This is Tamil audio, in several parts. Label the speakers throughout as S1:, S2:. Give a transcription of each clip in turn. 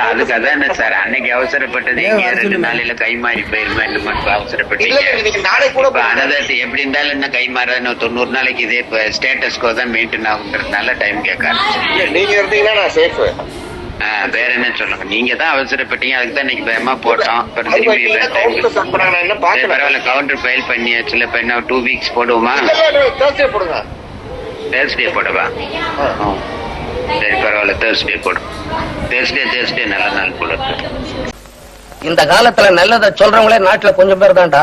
S1: அதுக்கு அதான் சார் அன்னைக்கு அவசரப்பட்டது இங்க 2 நாளையில கை மாறி போயிருமா அவசரப்பட்டீங்க. எப்படி இருந்தாலும் என்ன கை மாறாது 90 நாளைக்கு இதே ஸ்டேட்டஸ்கோ தான் மெயின்டைன் ஆகுன்றதுனால டைம் கேட்க
S2: நீங்க இருந்தீங்கன்னா நான் சேஃப்.
S1: வேற என்ன சொல்லுங்க, நீங்க தான் அவசரப்பட்டீங்க, அதுக்கு தான் இன்னைக்கு பயமா போட்டோம். பரவாயில்ல, கவுண்டர் ஃபைல் பண்ணியாச்சுல. இப்ப என்ன 2 வீக்ஸ் போடுவோமா? தேர்ஸ்டே போடவா? சரி பரவாயில்ல, தேர்ஸ்டே போடும். தேர்ஸ்டே நல்ல நாள் போல.
S3: இந்த காலத்துல நல்லதை சொல்றவங்களே நாட்டுல கொஞ்சம் பேர் தான்டா.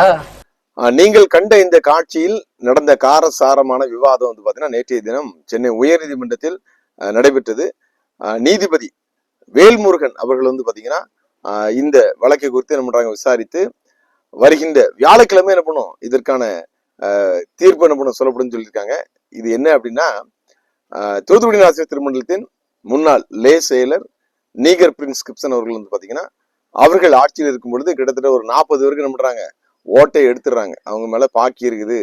S4: நீங்கள் கண்ட இந்த காட்சியில் நடந்த காரசாரமான விவாதம் வந்து பாத்தீங்கன்னா நேற்றைய தினம் சென்னை உயர்நீதிமன்றத்தில் நடைபெற்றது. நீதிபதி வேல்முருகன் அவர்கள் வந்து பாத்தீங்கன்னா இந்த வழக்கை குறித்து என்ன பண்றாங்க, விசாரித்து வருகின்ற வியாழக்கிழமை என்ன பண்ணும் இதற்கான தீர்ப்பு என்ன பண்ணும் சொல்லப்படும் சொல்லியிருக்காங்க. இது என்ன அப்படின்னா, தூத்துக்குடி ஆசிரியர் திருமண்டலத்தின் முன்னாள் லே செயலர் நீகர் பிரின்ஸ் கிப்சன் அவர்கள் வந்து பாத்தீங்கன்னா அவர்கள் ஆட்சியில் இருக்கும் பொழுது கிட்டத்தட்ட ஒரு 40 பேருக்கு என்ன பண்றாங்க, ஓட்டை எடுத்துடுறாங்க. அவங்க மேல பாக்கி இருக்குது,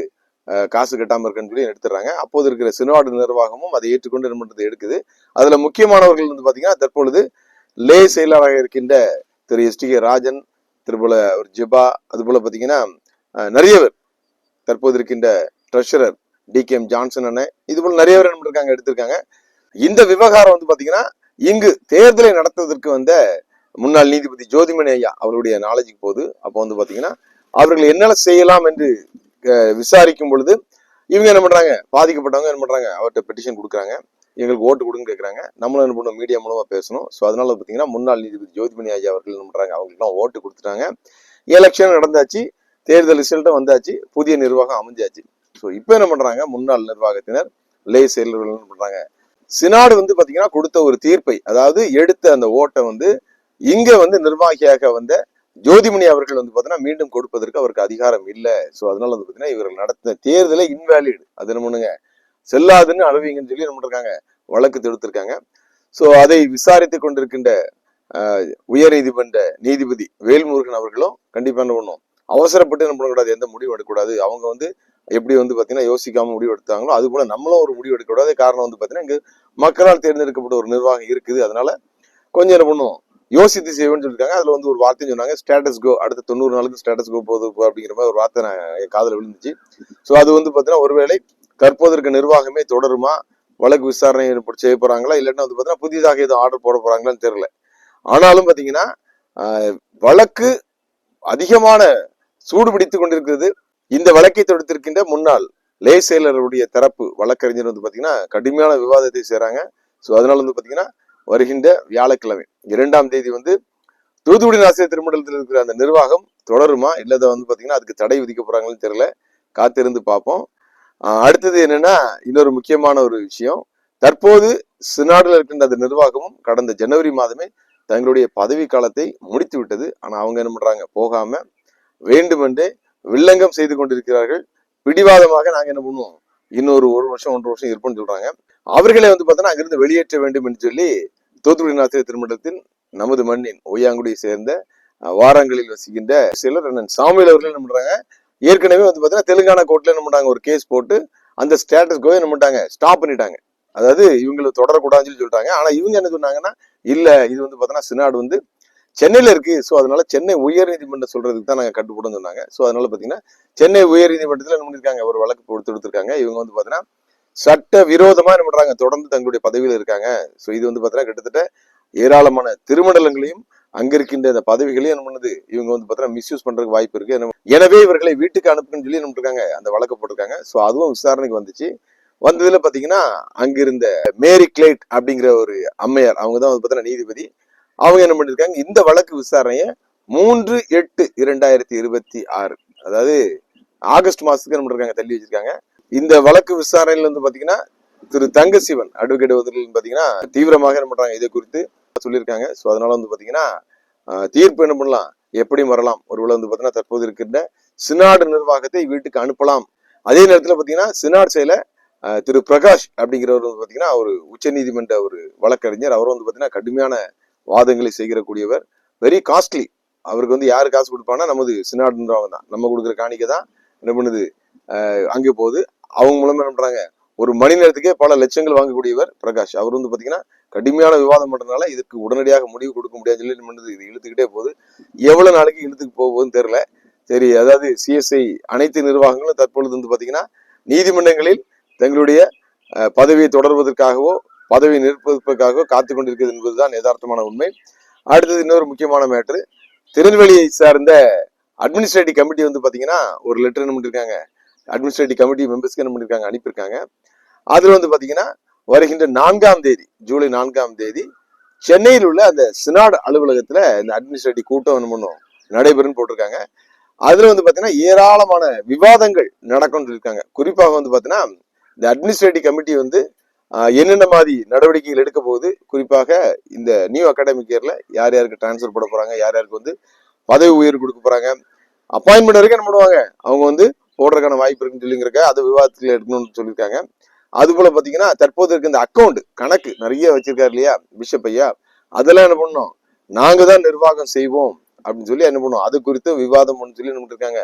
S4: காசு கட்டாம இருக்குன்னு சொல்லி எடுத்துடுறாங்க. அப்போது இருக்கிற சினாடு நிர்வாகமும் அதை ஏற்றுக்கொண்டு என்ன பண்றது எடுக்குது. அதுல முக்கியமானவர்கள் வந்து பாத்தீங்கன்னா தற்பொழுது லே செயலராக இருக்கின்ற திரு STK ராஜன், திருபோல ஒரு ஜிபா, அது போல பாத்தீங்கன்னா நிறைய பேர், தற்போது இருக்கின்ற ட்ரெஷரர் DKM ஜான்சன் அண்ணன், இது போல நிறைய பேர் என்ன இருக்காங்க எடுத்திருக்காங்க. இந்த விவகாரம் வந்து பாத்தீங்கன்னா இங்கு தேர்தலை நடத்துவதற்கு வந்த முன்னாள் நீதிபதி ஜோதிமணி ஐயா அவருடைய நாலேஜுக்கு போகுது. அப்போ வந்து பாத்தீங்கன்னா அவர்கள் என்ன செய்யலாம் என்று விசாரிக்கும் பொழுது இவங்க என்ன பண்றாங்க, பாதிக்கப்பட்டவங்க என்ன பண்றாங்க, அவர்கிட்ட பெட்டிஷன் கொடுக்குறாங்க, எங்களுக்கு ஓட்டு கொடுங்க கேட்கறாங்க. நம்மளும் என்ன பண்ணணும், மீடியா மூலமா பேசணும். ஸோ அதனால பாத்தீங்கன்னா முன்னாள் நீதிபதி ஜோதிமணி ஐயா அவர்கள் என்ன பண்றாங்க, அவங்களுக்குலாம் ஓட்டு கொடுத்துட்டாங்க. எலெக்ஷன் நடந்தாச்சு, தேர்தல் ரிசல்ட்டும் வந்தாச்சு, புதிய நிர்வாகம் அமைஞ்சாச்சு. ஸோ இப்போ என்ன பண்றாங்க, முன்னாள் நிர்வாகத்தினர் லே செயலர்கள் என்ன பண்றாங்க, சினாடு வந்து பாத்தீங்கன்னா கொடுத்த ஒரு தீர்ப்பை, அதாவது எடுத்த அந்த ஓட்டை வந்து இங்க வந்து நிர்வாகியாக வந்த ஜோதிமணி அவர்கள் வந்து பாத்தீங்கன்னா மீண்டும் கொடுப்பதற்கு அவருக்கு அதிகாரம் இல்லை. ஸோ அதனால வந்து பாத்தீங்கன்னா இவர்கள் நடத்தின தேர்தலை இன்வேலிட், அது என்ன பண்ணுங்க, செல்லாதுன்னு அழுவீங்கன்னு சொல்லி என்ன பண்றாங்க, வழக்கு தொடுத்திருக்காங்க. ஸோ அதை விசாரித்து கொண்டிருக்கின்ற உயர் நீதிமன்ற நீதிபதி வேல்முருகன் அவர்களும் கண்டிப்பா என்ன பண்ணும், அவசரப்பட்டு என்ன பண்ணக்கூடாது, எந்த முடிவு எடுக்கக்கூடாது. அவங்க வந்து எப்படி வந்து பாத்தீங்கன்னா யோசிக்காம முடிவு எடுத்தாங்களோ அது போல நம்மளும் ஒரு முடிவு எடுக்கக்கூடாது. காரணம் வந்து பாத்தீங்கன்னா இங்க மக்களால் தேர்ந்தெடுக்கப்பட்ட ஒரு நிர்வாகம் இருக்குது, அதனால கொஞ்சம் என்ன பண்ணும் யோசித்து செய்வேன்னு சொல்லியிருக்காங்க. அதுல வந்து ஒரு வார்த்தை சொன்னாங்க, ஸ்டேட்டஸ் கோ, அடுத்த 90 நாளுக்கு ஸ்டேட்டஸ் கோ போகுது அப்படிங்கிற மாதிரி ஒரு வார்த்தை நான் காதுல விழுந்துச்சு. ஸோ அது வந்து பாத்தீங்கன்னா ஒருவேளை தற்போது இருக்க நிர்வாகமே தொடருமா, வழக்கு விசாரணை செய்ய போறாங்களா, இல்லைன்னா வந்து பாத்தீங்கன்னா புதிதாக ஏதோ ஆர்டர் போட போறாங்களான்னு தெரியல. ஆனாலும் பாத்தீங்கன்னா வழக்கு அதிகமான சூடு பிடித்துக் கொண்டிருக்கிறது. இந்த வழக்கை தொடுத்திருக்கின்ற முன்னாள் லே செயலருடைய தரப்பு வழக்கறிஞர் வந்து பாத்தீங்கன்னா கடுமையான விவாதத்தை செய்யறாங்க. ஸோ அதனால வந்து பாத்தீங்கன்னா வருகின்ற வியாழக்கிழமை 2ஆம் தேதி வந்து தூத்துக்குடி ஆசிரியர் திருமண்டலத்தில் இருக்கிற அந்த நிர்வாகம் தொடருமா, இல்லத வந்து பாத்தீங்கன்னா அதுக்கு தடை விதிக்க போறாங்கன்னு தெரியல, காத்திருந்து பார்ப்போம். அடுத்தது என்னன்னா, இன்னொரு முக்கியமான ஒரு விஷயம், தற்போது சினாடுல இருக்கின்ற அந்த நிர்வாகமும் கடந்த ஜனவரி மாதமே தங்களுடைய பதவி காலத்தை முடித்து விட்டது. ஆனா அவங்க என்ன பண்றாங்க, போகாம வேண்டுமென்றே வில்லங்கம் செய்து கொண்டிருக்கிறார்கள். பிடிவாதமாக நாங்க என்ன பண்ணுவோம், இன்னொரு 1 வருஷம் 1.5 வருஷம் இருப்போம்னு சொல்றாங்க. அவர்களை வந்து பார்த்தோன்னா அங்கிருந்து வெளியேற்ற வேண்டும் என்று சொல்லி தூத்துக்குடி ஆசிரியர் திருமண்டலத்தின் நமது மண்ணின் ஒய்யாங்குடியை சேர்ந்த வாரங்களில் வசிக்கின்ற சிலர் அண்ணன் சாமியில் அவர்கள் என்ன பண்றாங்க, ஏற்கனவே வந்து பாத்தீங்கன்னா தெலுங்கானா கோர்ட்ல என்ன பண்றாங்க, ஒரு கேஸ் போட்டு அந்த ஸ்டேட்டஸ் கோ என்ன பண்ணிட்டாங்க, ஸ்டாப் பண்ணிட்டாங்க. அதாவது இவங்களை தொடரக்கூடாதுன்னு சொல்லி சொல்லிட்டாங்க. ஆனா இவங்க என்ன சொன்னாங்கன்னா, இல்ல இது வந்து பாத்தீங்கன்னா சினாடு வந்து சென்னையில இருக்கு, ஸோ அதனால சென்னை உயர் நீதிமன்றம் சொல்றதுக்கு தான் நாங்க கட்டுப்படும் சொன்னாங்க. ஸோ அதனால பாத்தீங்கன்னா சென்னை உயர் நீதிமன்றத்துல என்ன பண்ணிருக்காங்க, ஒரு வழக்கு கொடுத்துருக்காங்க. இவங்க வந்து பாத்தீங்கன்னா சட்ட விரோதமா என்ன பண்றாங்க, தொடர்ந்து தங்களுடைய பதவியில இருக்காங்க. ஸோ இது வந்து பாத்தீங்கன்னா கிட்டத்தட்ட ஏராளமான திருமண்டலங்களையும் அங்க இருக்கின்ற இந்த பதவிகளையும் என்ன பண்ணுது, இவங்க வந்து பாத்தீங்கன்னா மிஸ்யூஸ் பண்றதுக்கு வாய்ப்பு இருக்கு. எனவே இவர்களை வீட்டுக்கு அனுப்புன்னு சொல்லி என்ன இருக்காங்க, அந்த வழக்கு போட்டிருக்காங்க. ஸோ அதுவும் விசாரணைக்கு வந்துச்சு. வந்ததுல பாத்தீங்கன்னா அங்கிருந்த மேரி கிளேட் அப்படிங்கிற ஒரு அம்மையார், அவங்க தான் வந்து பாத்தீங்கன்னா நீதிபதி. அவங்க என்ன பண்ணிருக்காங்க, இந்த வழக்கு விசாரணையை 3/8/2026, அதாவது ஆகஸ்ட் மாசத்துக்கு என்ன பண்ணிருக்காங்க, தள்ளி வச்சிருக்காங்க. இந்த வழக்கு விசாரணையில வந்து பாத்தீங்கன்னா திரு தங்கசிவன் அட்வொகேட் பாத்தீங்கன்னா தீவிரமாக என்ன பண்றாங்க, இதை குறித்து சொல்லியிருக்காங்க. ஸோ அதனால வந்து பாத்தீங்கன்னா தீர்ப்பு என்ன பண்ணலாம், எப்படி வரலாம், ஒருவேளை வந்து பாத்தீங்கன்னா தற்போது இருக்கின்ற சினாடு நிர்வாகத்தை வீட்டுக்கு அனுப்பலாம். அதே நேரத்துல பாத்தீங்கன்னா சினாடு செயல திரு பிரகாஷ் அப்படிங்கிறவர் வந்து பாத்தீங்கன்னா ஒரு உச்ச நீதிமன்ற ஒரு வழக்கறிஞர், அவர் வந்து பாத்தீங்கன்னா கடுமையான வாதங்களை செய்கிறக்கூடியவர், வெரி காஸ்ட்லி. அவருக்கு வந்து யாரு காசு கொடுப்பாங்கன்னா நமது சினாடு நிர்வாகம் தான், நம்ம கொடுக்குற காணிக்கை தான் என்ன பண்ணுது அங்கே போகுது. அவங்க மூலமா என்ன பண்றாங்க, ஒரு மணி நேரத்துக்கே பல லட்சங்கள் வாங்கக்கூடியவர் பிரகாஷ். அவர் வந்து பாத்தீங்கன்னா கடுமையான விவாதம் பண்றதுனால இதுக்கு உடனடியாக முடிவு கொடுக்க முடியாதுன்னு சொல்லி என்ன பண்ணுது, இது இழுத்துக்கிட்டே போகுது. எவ்வளவு நாளைக்கு இழுத்துக்கு போகுதுன்னு தெரியல. சரி, அதாவது சிஎஸ்ஐ அனைத்து நிர்வாகங்களும் தற்பொழுது வந்து பாத்தீங்கன்னா நீதிமன்றங்களில் தங்களுடைய பதவியை தொடர்வதற்காகவோ பதவியை நிற்பதற்காகவோ காத்து கொண்டிருக்கிறது என்பதுதான் யதார்த்தமான உண்மை. அடுத்தது இன்னொரு முக்கியமான மேட்ரு, திருநெல்வேலியை சார்ந்த அட்மினிஸ்ட்ரேட்டிவ் கமிட்டி வந்து பாத்தீங்கன்னா ஒரு லெட்டர் என்ன பண்ணிருக்காங்க, அட்மினிஸ்ட்ரேட்டிவ் கமிட்டி மெம்பர்ஸ்க்கு என்ன பண்ணிருக்காங்க, அனுப்பியிருக்காங்க. அதுல வந்து பாத்தீங்கன்னா வருகின்ற 4ஆம் தேதி, ஜூலை 4ஆம் தேதி சென்னையில் உள்ள அந்த சினாட் அலுவலகத்துல இந்த அட்மினிஸ்ட்ரேட்டிவ் கூட்டம் என்ன பண்ணும் நடைபெறும் போட்டிருக்காங்க. அதுல வந்து பாத்தீங்கன்னா ஏராளமான விவாதங்கள் நடக்கும்னு சொல்லியிருக்காங்க. குறிப்பாக வந்து பாத்தீங்கன்னா இந்த அட்மினிஸ்ட்ரேட்டிவ் கமிட்டி வந்து என்னென்ன மாதிரி நடவடிக்கைகள் எடுக்க போகுது, குறிப்பாக இந்த நியூ அகாடமிக் இயர்ல யார் யாருக்கு டிரான்ஸ்பர் போட போறாங்க, யார் யாருக்கு வந்து பதவி உயர்வு கொடுக்க போறாங்க, அப்பாயின்மெண்ட் வரைக்கும் என்ன பண்ணுவாங்க அவங்க வந்து போடுறதுக்கான வாய்ப்பு இருக்குன்னு சொல்லிங்கிறக்க அது விவாதத்துல எடுக்கணும்னு சொல்லியிருக்காங்க. அது போல பாத்தீங்கன்னா தற்போது இருக்க இந்த அக்கௌண்ட் கணக்கு நிறைய வச்சிருக்காரு இல்லையா பிஷப் ஐயா, அதெல்லாம் என்ன பண்ணணும், நாங்க தான் நிர்வாகம் செய்வோம் அப்படின்னு சொல்லி என்ன பண்ணுவோம், அது குறித்து விவாதம் சொல்லி என்ன பண்ணிருக்காங்க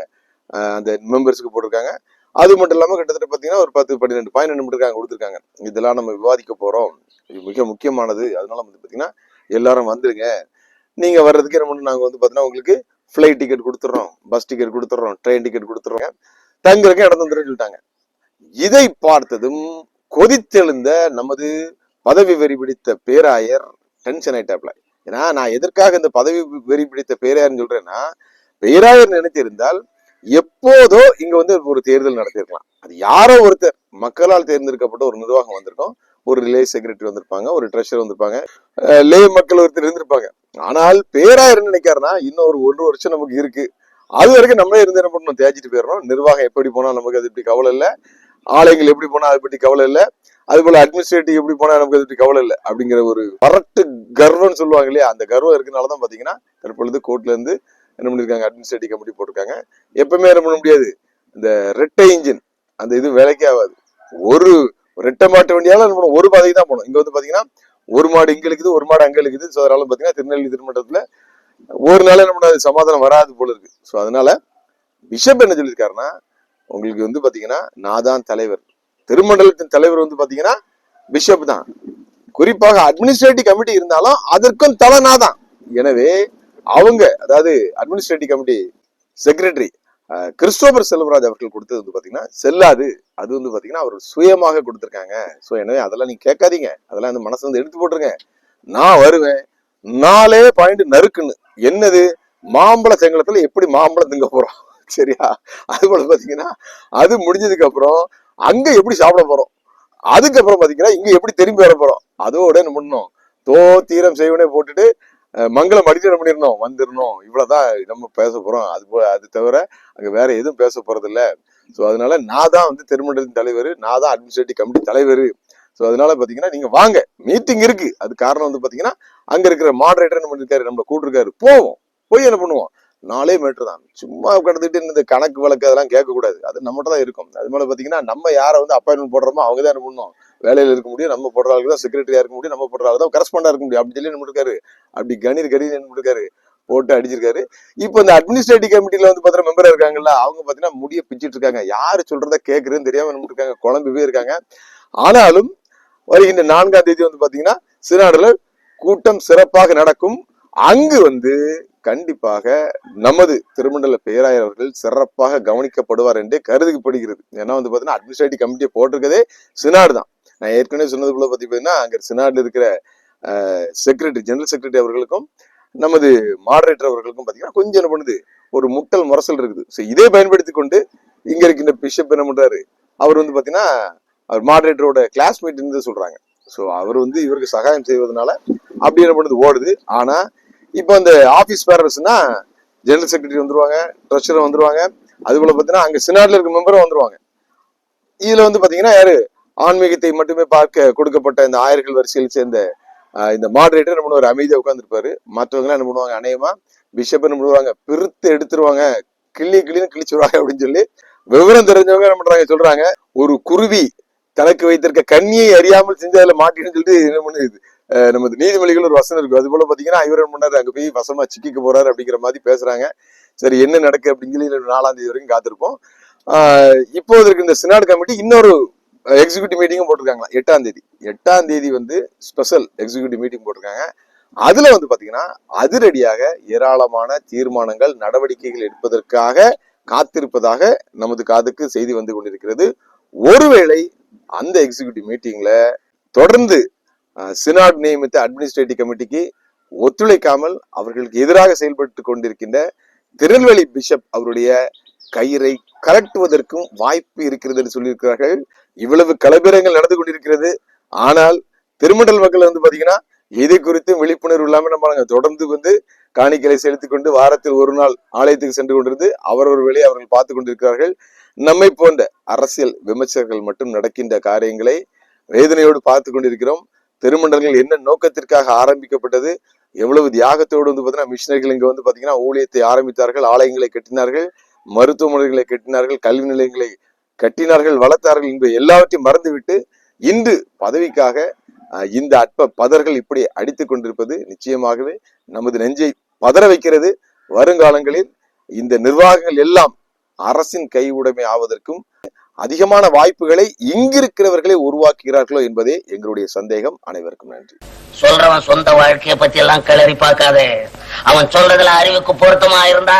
S4: அந்த மெம்பர்ஸ்க்கு போட்டிருக்காங்க. அது மட்டும் இல்லாம கிட்டத்தட்ட பாத்தீங்கன்னா ஒரு 10-12 பாயிண்ட் என்ன பண்ணிருக்காங்க கொடுத்துருக்காங்க. இதெல்லாம் நம்ம விவாதிக்க போறோம், இது மிக முக்கியமானது, அதனால வந்து பாத்தீங்கன்னா எல்லாரும் வந்துருங்க, நீங்க வர்றதுக்கு என்ன பண்ணணும், நாங்க வந்து பாத்தீங்கன்னா உங்களுக்கு பிளைட் டிக்கெட் கொடுத்துறோம், பஸ் டிக்கெட் கொடுத்துறோம், ட்ரெயின் டிக்கெட் கொடுத்துறோம், தங்குறதுக்கு இடம் தந்துருன்னு சொல்லிட்டாங்க. இதை பார்த்ததும் கொதித்தெழுந்த நமது பதவி வெறி பிடித்த பேராயர் டென்ஷன் ஆயிட்டாப்ல. ஏன்னா நான் எதற்காக இந்த பதவி வெறி பிடித்த பேராயர்னு சொல்றேன்னா, பேராயர் நினைத்திருந்தால் எப்போதோ இங்க வந்து ஒரு தேர்தல் நடத்திருக்கலாம். அது யாரோ ஒருத்தர் மக்களால் தேர்ந்தெடுக்கப்பட்ட ஒரு நிர்வாகம் வந்திருக்கும், ஒரு ரிலே செக்ரட்டரி வந்திருப்பாங்க, ஒரு ட்ரெஷர் வந்திருப்பாங்க, லே மக்கள் ஒருத்தர் இருந்திருப்பாங்க. ஆனால் பேராயர் என்ன நினைக்காருன்னா, இன்னும் ஒரு 1 வருஷம் நமக்கு இருக்கு, அது வரைக்கும் நம்மளே இருந்து என்ன பண்ணணும், தேய்ச்சிட்டு போயிடணும், நிர்வாகம் எப்படி போனா நமக்கு அது இப்படி கவலை இல்லை, ஆலைகள் எப்படி போனா அதை பற்றி கவலை இல்லை, அது போல அட்மினிஸ்ட்ரேட்டிவ் எப்படி போனா நமக்கு அதை பற்றி கவலை இல்லை அப்படிங்கிற ஒரு பரட்டு கர்வம்னு சொல்லுவாங்க இல்லையா, அந்த கர்வம் இருக்கனாலதான் பாத்தீங்கன்னா தற்பொழுது கோர்ட்ல இருந்து என்ன பண்ணிருக்காங்க, அட்மினிஸ்ட்ரேட்டிவ் கமிட்டி போட்டிருக்காங்க. எப்பவுமே என்ன பண்ண முடியாது, இந்த ரெட்டை இன்ஜின் அந்த இது வேலைக்கே ஆகாது. ஒரு ரெட்டை மாட்டு வண்டியால என்ன பண்ணும், ஒரு பாதைக்கு தான் போகணும். இங்க வந்து பாத்தீங்கன்னா ஒரு மாடு இங்க இருக்குது, ஒரு மாடு அங்க இருக்குது. ஸோ அதனால பாத்தீங்கன்னா திருநெல்வேலி திருமண்டலத்துல ஒரு நாள் என்ன பண்ணாது, சமாதானம் வராது போல இருக்கு. ஸோ அதனால பிஷப் என்ன சொல்லியிருக்காருன்னா, உங்களுக்கு வந்து பாத்தீங்கன்னா நான் தான் தலைவர், திருமண்டலத்தின் தலைவர் வந்து பாத்தீங்கன்னா பிஷப் தான், குறிப்பாக அட்மினிஸ்ட்ரேட்டிவ் கமிட்டி இருந்தாலும் அதற்கும் தலை நான் தான். எனவே அவங்க, அதாவது administrative committee secretary Christopher Selvaraj அவர்கள் கொடுத்தது வந்து பாத்தீங்கன்னா செல்லாது, அது வந்து பாத்தீங்கன்னா அவர் சுயமாக கொடுத்திருக்காங்க. ஸோ எனவே அதெல்லாம் நீங்க கேட்காதீங்க, அதெல்லாம் இந்த மனசு வந்து எடுத்து போட்டுருங்க. நான் வருவேன் 4 பாயிண்ட் நறுக்குன்னு, என்னது மாம்பழ செங்கலத்துல எப்படி மாம்பழம் திங்க போறோம், சரியா, அது போல பாத்தீங்கன்னா அது முடிஞ்சதுக்கு அப்புறம் அங்க எப்படி சாப்பிட போறோம், அதுக்கப்புறம் பாத்தீங்கன்னா இங்க எப்படி திரும்பி வர போறோம், அதோட என்ன பண்ணணும், தீரம் செய்வனே போட்டுட்டு மங்களம் அடிச்சு பண்ணிடணும், வந்துடணும், இவ்வளவுதான் நம்ம பேச போறோம். அது தவிர அங்க வேற எதுவும் பேச போறது இல்ல. ஸோ அதனால நான் தான் வந்து திருமண்டலத்தின் தலைவர், நான் தான் அட்மினிஸ்ட்ரேட்டிவ் கமிட்டி தலைவர். ஸோ அதனால பாத்தீங்கன்னா நீங்க வாங்க, மீட்டிங் இருக்கு, அது காரணம் வந்து பாத்தீங்கன்னா அங்க இருக்கிற மாடரேட்டர் என்ன பண்ணிருக்காரு, நம்மள கூட்டிருக்காரு, போவோம், போய் என்ன பண்ணுவோம், 4 மீட்டர் தான், சும்மா கடந்துட்டு இந்த கணக்கு வழக்கு அதெல்லாம் கேட்க கூடாது, அது நம்மகிட்ட தான் இருக்கும். அது மேல பாத்தீங்கன்னா நம்ம யாரை வந்து அப்பாயின்மெண்ட் போடுறோமோ அவங்க தான் என்ன பண்ணணும், வேலையில இருக்க முடியும், நம்ம போடுற ஆளுக்கு தான் செக்ரட்டரியா இருக்க முடியும், நம்ம போடுற ஆளு தான் கரஸ்பாண்டா இருக்க முடியும், அப்படி சொல்லி என்ன இருக்காரு, அப்படி கணீர் என்ன இருக்காரு போட்டு அடிச்சிருக்காரு. இப்போ இந்த அட்மினிஸ்ட்ரேட்டிவ் கமிட்டில வந்து பாத்தீங்கன்னா மெம்பரா இருக்காங்கல்ல, அவங்க பாத்தீங்கன்னா முடிய பிச்சுட்டு இருக்காங்க, யாரு சொல்றத கேட்கறதுன்னு தெரியாம என்ன இருக்காங்க, குழம்புவே இருக்காங்க. ஆனாலும் வருகின்ற 4ஆம் தேதி வந்து பாத்தீங்கன்னா சினாடுல கூட்டம் சிறப்பாக நடக்கும். அங்கு வந்து கண்டிப்பாக நமது திருமண்டல பேராயர் அவர்கள் சிறப்பாக கவனிக்கப்படுவார் என்று கருதப்படுகிறது. ஏன்னா வந்து பாத்தீங்கன்னா அட்மினிஸ்ட்ரேட்டிவ் கமிட்டியை போட்டிருக்கதே சினாடு தான். நான் ஏற்கனவே சொன்னது போல பாத்தீங்கன்னா அங்க சினாடுல இருக்கிற செக்ரட்டரி, ஜெனரல் செக்ரட்டரி அவர்களுக்கும் நமது மாடரேட்டர் அவர்களுக்கும் பாத்தீங்கன்னா கொஞ்சம் என்ன பண்ணுது, ஒரு முட்டல் முரசல் இருக்குது. ஸோ இதை பயன்படுத்தி கொண்டு இங்க இருக்கின்ற பிஷப் என்ன பண்றாரு, அவர் வந்து பாத்தீங்கன்னா அவர் மாடரேட்டரோட கிளாஸ்மேட் இருந்து சொல்றாங்க. ஸோ அவர் வந்து இவருக்கு சகாயம் செய்வதனால அப்படி என்ன பண்ணுது ஓடுது. ஆனா இப்போ அந்த ஆபீஸ் பேரர்ஸ்னா ஜெனரல் செக்ரட்டரி வந்துருவாங்க, ட்ரெஷரர் வந்துருவாங்க, அது போல பாத்தீங்கன்னா அங்க சினாட்ல இருக்க மெம்பரும் வந்துருவாங்க. இதுல வந்து பாத்தீங்கன்னா யாரு, ஆன்மீகத்தை மட்டுமே பார்க்க கொடுக்கப்பட்ட இந்த ஆயர்கள் வரிசையில் சேர்ந்த இந்த மாடரேட்டர் என்ன பண்ணுவாரு, அமைதியா உட்காந்துருப்பாரு. மற்றவங்க என்ன பண்ணுவாங்க, அநேகமா பிஷப் என்ன பண்ணுவாங்க, பிரித்து எடுத்துருவாங்க, கிளின்னு கிழிச்சிருவாங்க அப்படின்னு சொல்லி விவரம் தெரிஞ்சவங்க என்ன பண்றாங்க சொல்றாங்க, ஒரு குருவி தனக்கு வைத்திருக்க கண்ணியை அறியாமல் செஞ்சதுல மாட்டின்னு சொல்லிட்டு என்ன பண்ணுது, நமது நீதிமொழிகள் ஒரு வசனம் இருக்கு. அது போல பாத்தீங்கன்னா இவர் என்ன பண்ணாரு, அங்க போய் வசமா சிக்கிக்க போறாரு அப்படிங்கிற மாதிரி பேசுறாங்க. சரி என்ன நடக்கு அப்படின்னு சொல்லி 4ஆம் தேதி வரைக்கும் காத்திருப்போம். இப்போது இருக்கு இந்த சினாடு கமிட்டி இன்னொரு எக்ஸிக்யூட்டிவ் மீட்டிங்கும் போட்டிருக்காங்களா 8ஆம் தேதி வந்து ஸ்பெஷல் எக்ஸிக்யூட்டிவ் மீட்டிங் போட்டிருக்காங்க. அதுல வந்து பாத்தீங்கன்னா அதிரடியாக ஏராளமான தீர்மானங்கள் நடவடிக்கைகள் எடுப்பதற்காக காத்திருப்பதாக நமது காதுக்கு செய்தி வந்து கொண்டிருக்கிறது. ஒருவேளை அந்த எக்ஸிக்யூட்டிவ் மீட்டிங்ல தொடர்ந்து சினாட் நியமித்த அட்மினிஸ்ட்ரேட்டிவ் கமிட்டிக்கு ஒத்துழைக்காமல் அவர்களுக்கு எதிராக செயல்பட்டு கொண்டிருக்கின்ற திருநெல்வேலி பிஷப் அவருடைய கயிறை கலட்டுவதற்கும் வாய்ப்பு இருக்கிறது என்று சொல்லியிருக்கிறார்கள். இவ்வளவு கலபீரங்கள் நடந்து கொண்டிருக்கிறது. ஆனால் திருமண்டல் மக்கள் வந்து பாத்தீங்கன்னா இதை குறித்து விழிப்புணர்வு இல்லாம நம்ம தொடர்ந்து வந்து காணிக்கையை செலுத்திக் கொண்டு வாரத்தில் ஒரு நாள் ஆலயத்துக்கு சென்று கொண்டிருந்து அவரவர் வேலையை அவர்கள் பார்த்து கொண்டிருக்கிறார்கள். நம்மை போன்ற அரசியல் விமர்சகர்கள் மட்டும் நடக்கின்ற காரியங்களை வேதனையோடு பார்த்து கொண்டிருக்கிறோம். திருமண்டல்கள் என்ன நோக்கத்திற்காக ஆரம்பிக்கப்பட்டது, எவ்வளவு தியாகத்தோடு வந்து பாத்தீங்கன்னா மிஷினரிகள் இங்க வந்து பாத்தீங்கன்னா ஊழியத்தை ஆரம்பித்தார்கள், ஆலயங்களை கட்டினார்கள், மருத்துவமனைகளை கட்டினார்கள், கல்வி நிலையங்களை கட்டினார்கள், வளர்த்தார்கள் என்பது எல்லாவற்றையும் மறந்துவிட்டு இன்று பதவிக்காக இந்த அற்ப பதர்கள் இப்படி அடித்துக் கொண்டிருப்பது நிச்சயமாகவே நமது நெஞ்சை பதற வைக்கிறது. வருங்காலங்களில் இந்த நிர்வாகங்கள் எல்லாம் அரசின் கையுடைமை ஆவதற்கும் அதிகமான வாய்ப்புகளை இங்கிருக்கிறவர்களே உருவாக்குகிறார்களோ என்பதே எங்களுடைய சந்தேகம். அனைவருக்கும் நன்றி.
S3: சொல்றவன் சொந்த வாழ்க்கைய பத்தி எல்லாம் கிளறி பார்க்காதே. அவன் சொல்றதுல அறிவுக்கு பொருத்தமா இருந்தா